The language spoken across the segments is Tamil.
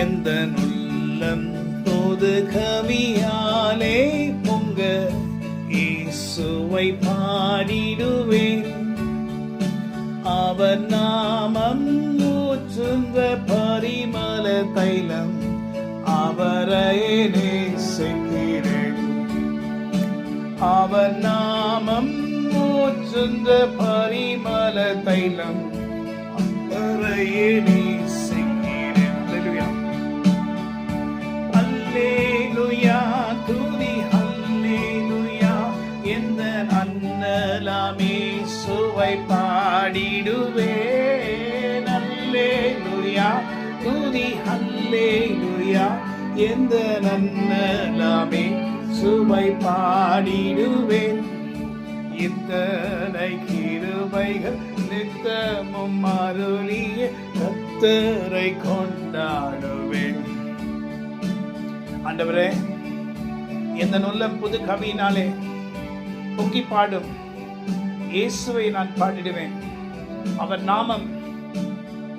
எந்த உள்ளம் பொது கவியாலே பொங்க இயேசுவை பாடிடுவேன். அவர் நாமம் ஊற்றுந்த பரிமள தைலம், அவரை நேசிக்கிறேன். அவர் நாமம் ஊற்றுந்த பரிமள தைலம், அவரை நேசிக்கிறேன். அல்லேலூயா, துதி அல்லேலூயா, எந்த அன்னலாமே சுவை பாடிடுவேன். அல்லேலூயா, துதி அல்லேலூயா, எந்த நன்னலாமே சுவை பாடிடுவேன். இத்தனை கிருபைகள் நித்தமும் அருளிய கர்த்தரை கொண்டாடுவேன். ஆண்டவரே, எந்த நல்ல புது கவியினாலே பொங்கி பாடும் இயேசுவை நான் பாடிடுவேன். அவர் நாமம்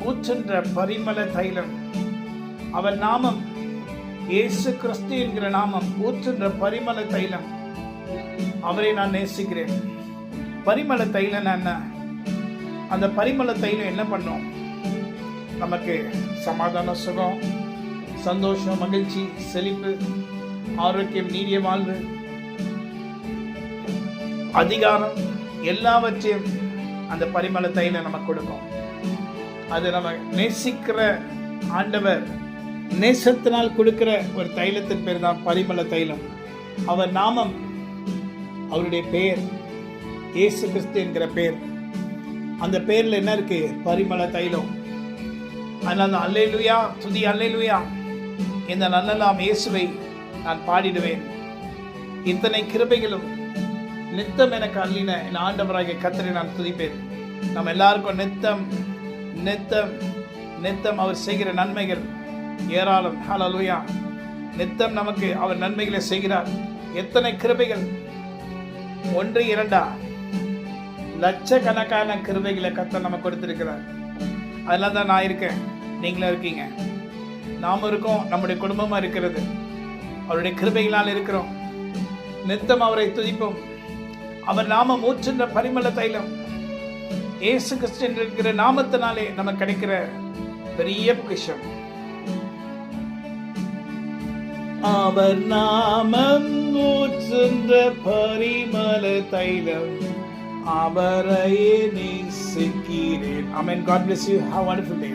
ஊற்றுன்ற பரிமள தைலம், அவர் நாமம் இயேசு கிறிஸ்து என்கிற நாமம் ஊற்றுன்ற பரிமள தைலம், அவரை நான் நேசிக்கிறேன். பரிமள தைலம் என்ன? அந்த பரிமள தைலம் என்ன பண்ணும்? நமக்கு சமாதான, சுகம், சந்தோஷம், மகிழ்ச்சி, செழிப்பு, ஆரோக்கியம், நீடிய வாழ்வு, அதிகாரம் எல்லாவற்றையும் அந்த பரிமள தைலம் நமக்கு கொடுக்கும். அது நம்ம நேசிக்கிற ஆண்டவர் நேசத்தினால் கொடுக்கிற ஒரு தைலத்தின் பேர் தான் பரிமள தைலம். அவர் நாமம், அவருடைய பெயர் இயேசு கிறிஸ்து என்கிற பெயர். அந்த பெயர்ல என்ன இருக்கு? பரிமள தைலம். அதனால அல்லேலூயா, துதி அல்லேலூயா, இந்த நல்லலாம் இயேசுவை நான் பாடிடுவேன். இத்தனை கிருபைகளும் நித்தம் எனக்கு அள்ளின என் ஆண்டவராகிய கர்த்தரை நான் துதிப்பேன். நம்ம எல்லாருக்கும் நித்தம் நித்தம் நித்தம் அவர் செய்கிற நன்மைகள் ஏராளம். ஹல்லேலூயா. நித்தம் நமக்கு அவர் நன்மைகளை செய்கிறார். எத்தனை கிருபைகள்! 1 2 லட்சக்கணக்கான கிருபைகளை கர்த்தர் நமக்கு கொடுத்திருக்கிறார். அதனால தான் நான் இருக்கேன், நீங்களும் இருக்கீங்க, நாம இருக்கோம், நம்முடைய குடும்பமா இருக்கிறது. அவருடைய கிருபைகளால் இருக்கிறோம். நித்தம் அவரை துதிப்போம். அவர் நாமம் ஊற்றுகின்ற பரிமள தைலம், இயேசு கிறிஸ்து என்கிற நாமத்தினாலே நமக்கு கிடைக்கிற பெரிய பொக்கிஷம். அவர் நாமம் ஊற்றுகின்ற பரிமள தைலம், அவரை நேசிக்கிறேன். Amen. God bless you. Have a wonderful day.